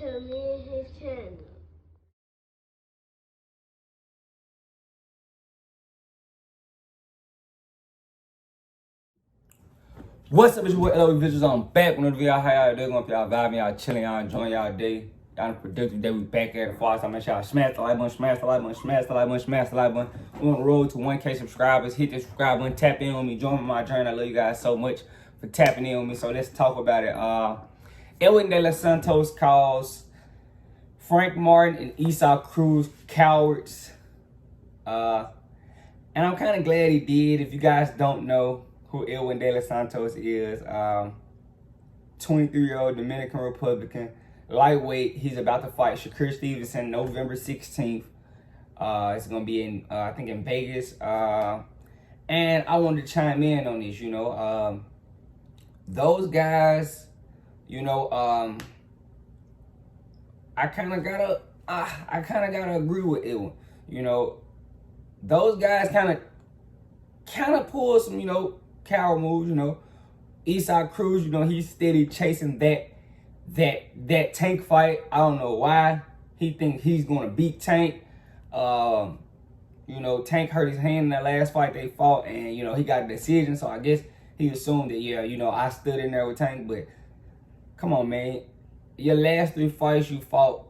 to me and his channel. What's up, it's your boy Edwin Visuals. I'm back with another video. How y'all doing? Hope y'all vibing, y'all chilling, y'all enjoying y'all day. Y'all in a productive day. We back at it for us. I make sure y'all smash the like button, smash the like button, smash the like button, smash the like button. We're on the road to 1K subscribers. Hit the subscribe button, tap in on me, join my journey. I love you guys so much for tapping in on me. So let's talk about it. Edwin de Santos calls Frank Martin and Cruz cowards. And I'm kind of glad he did. If you guys don't know who Edwin de Santos is, 23-year-old Dominican Republican, lightweight. He's about to fight Shakur Stevenson November 16th. It's going to be in, I think, in Vegas. And I wanted to chime in on this, those guys, I kind of gotta agree with Edwin. Those guys kind of pull some, coward moves. Cruz, he's steady chasing that Tank fight. I don't know why he thinks he's gonna beat Tank. Tank hurt his hand in that last fight they fought, and he got a decision. So I guess he assumed that I stood in there with Tank. But come on, man, your last 3 fights you fought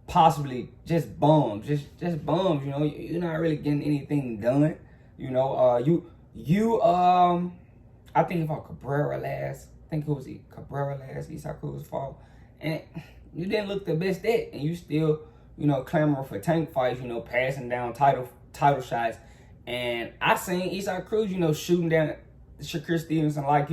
possibly just bums, just bums. You're not really getting anything done. I think he fought Cabrera last. I think it was Cabrera last. Cruz fought, and you didn't look the best at, and you still, clamoring for Tank fights. Passing down title shots, and I seen Cruz, shooting down Shakur Stevenson like,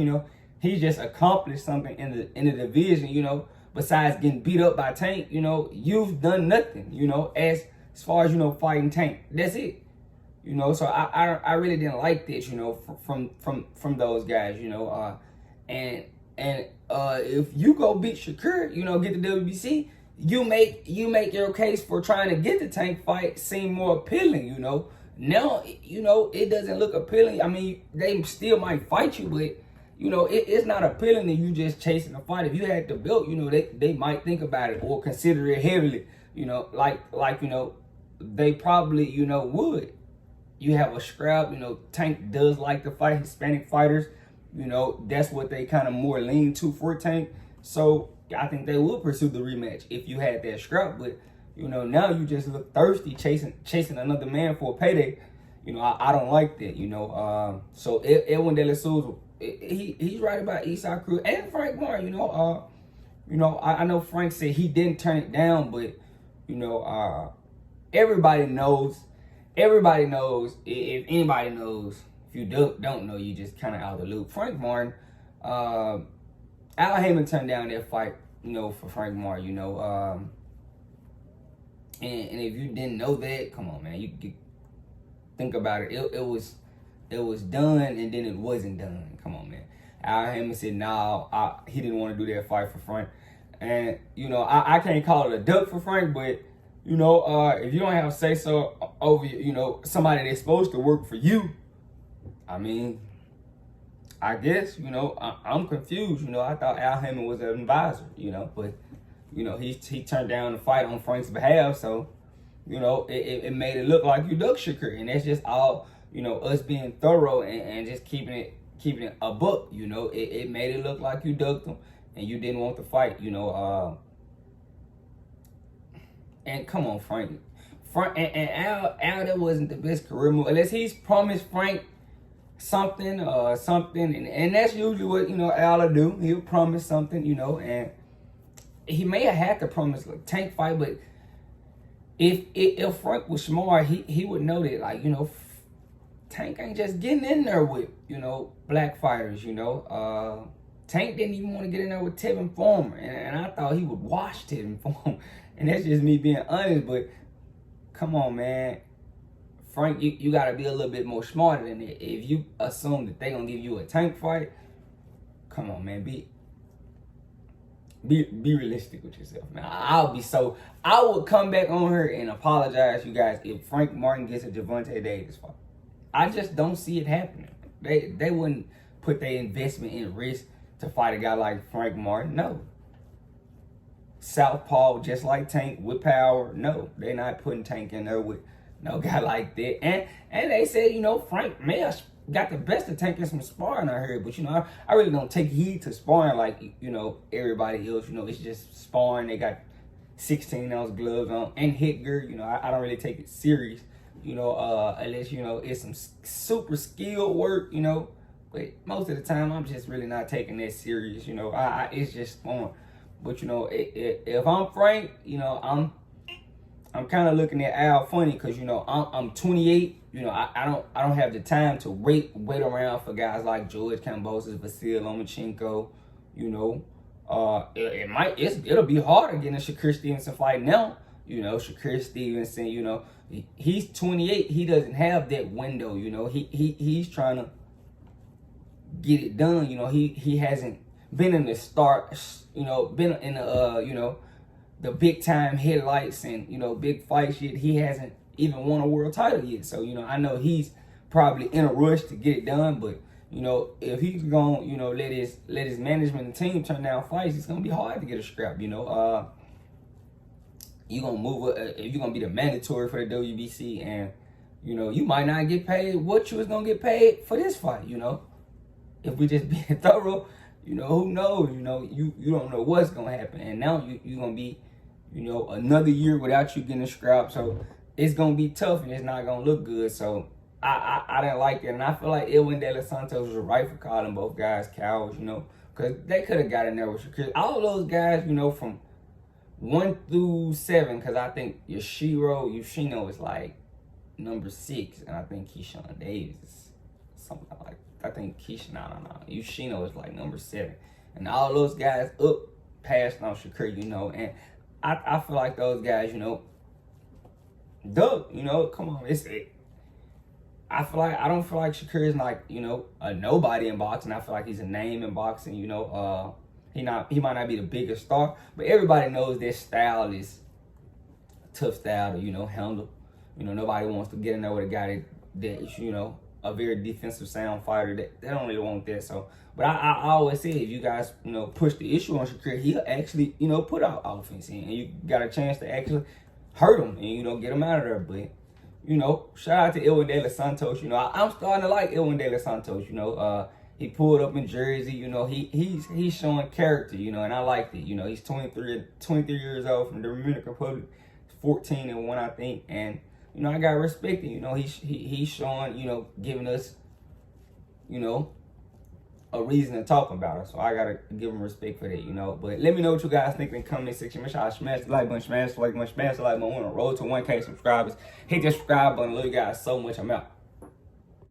he just accomplished something in the division. Besides getting beat up by Tank, you've done nothing. As far as fighting Tank, that's it. So I really didn't like this, from those guys, and if you go beat Shakur, get the WBC, you make your case for trying to get the Tank fight seem more appealing, Now, it doesn't look appealing. I mean, they still might fight you, but it's not appealing to you just chasing a fight. If you had the belt, they might think about it or consider it heavily, they probably, would. You have a scrap, Tank does like to fight Hispanic fighters. That's what they kind of more lean to for Tank. So I think they would pursue the rematch if you had that scrap. But, now you just look thirsty chasing another man for a payday. I don't like that, So Edwin de la Souza, he's right about Cruz and Frank Martin, I know Frank said he didn't turn it down, but, everybody knows. Everybody knows. If anybody knows, if you don't know, you just kind of out of the loop. Frank Martin, Al Heyman turned down that fight, for Frank Martin, and if you didn't know that, come on, man, you think about it. It was done, and then it wasn't done. Come on, man. Al Heyman said, nah, he didn't want to do that fight for Frank, and I can't call it a duck for Frank, but. If you don't have say so over, somebody that's supposed to work for you, I mean, I guess, I'm confused. I thought Al Heyman was an advisor, but, he turned down the fight on Frank's behalf. So, it made it look like you ducked Shakur. And that's just all, us being thorough and just keeping it a buck, it made it look like you ducked him and you didn't want to fight, And come on, Frank and Al, that wasn't the best career move. Unless he's promised Frank something, and that's usually what Al will do. He'll promise something, and he may have had to promise a Tank fight, but if Frank was smart, he would know that, like, Tank ain't just getting in there with black fighters. Tank didn't even want to get in there with Tevin Farmer, and I thought he would wash Tevin Farmer. And that's just me being honest, but come on, man. Frank, you got to be a little bit more smarter than that. If you assume that they're going to give you a Tank fight, come on, man. Be realistic with yourself, man. I would come back on here and apologize, you guys, if Frank Martin gets a Gervonta Davis fight. I just don't see it happening. They wouldn't put their investment in risk to fight a guy like Frank Martin. No. southpaw just like Tank with power. No, they're not putting Tank in there with no guy like that. And they said, you know, Frank Mayer got the best of Tank in some sparring, I heard. But, you know, I really don't take heed to sparring like, you know, everybody else. You know, it's just sparring. They got 16-ounce gloves on and hit gear. You know, I don't really take it serious, you know, unless, you know, it's some super skilled work, you know. But most of the time, I'm just really not taking that serious, you know. It's just fun. But, you know, if I'm Frank, you know, I'm kind of looking at Al funny because, you know, I'm 28. You know, I don't have the time to wait around for guys like George Kambosos, Vasil Lomachenko. You know, it'll be harder getting a Shakur Stevenson fight now. You know, Shakur Stevenson. You know, he's 28. He doesn't have that window. You know, he's trying to get it done. You know, he hasn't been in the start. You know, been in the you know, the big time headlights and, you know, big fights yet. He hasn't even won a world title yet. So, you know, I know he's probably in a rush to get it done, but, you know, if he's going to, you know, let his management and team turn down fights, it's going to be hard to get a scrap, you know. You're going to move, you're going to be the mandatory for the WBC, and, you know, you might not get paid what you was going to get paid for this fight, you know. If we just being thorough, you know, who knows, you know, you don't know what's going to happen. And now you're going to be, you know, another year without you getting a scrap. So it's going to be tough and it's not going to look good. So I didn't like it. And I feel like Edwin De Los Santos was right for calling both guys cowards, you know, because they could have got in there with Shakur. All those guys, you know, from 1 through 7, because I think Yoshino is like number 6. And I think Keyshawn Davis is something like, I think Yoshino is like number 7. And all those guys up passed on Shakur, you know, and I feel like those guys, you know, duck, you know, come on, I don't feel like Shakur is like, you know, a nobody in boxing. I feel like he's a name in boxing, you know. He might not be the biggest star, but everybody knows their style is a tough style to, you know, handle. You know, nobody wants to get in there with a guy that you know, a very defensive sound fighter. They don't really want that. So, but I always say, if you guys, you know, push the issue on Shakur, he'll actually, you know, put out offense in, and you got a chance to actually hurt him and, you know, get him out of there. But, you know, shout out to Edwin De Los Santos. You know, I'm starting to like Edwin De Los Santos. You know, he pulled up in Jersey. You know, he's showing character. You know, and I liked it. You know, he's 23 years old from the Dominican Republic, 14-1, I think, and, you know, I gotta respect it. You know, he's showing, you know, giving us, you know, a reason to talk about it. So I gotta give him respect for that, you know. But let me know what you guys think in the comment section. Make sure I smash the like button, smash the like button, smash the like button. We're on the road to 1K subscribers. Hit that subscribe button. Love you guys so much. I'm out.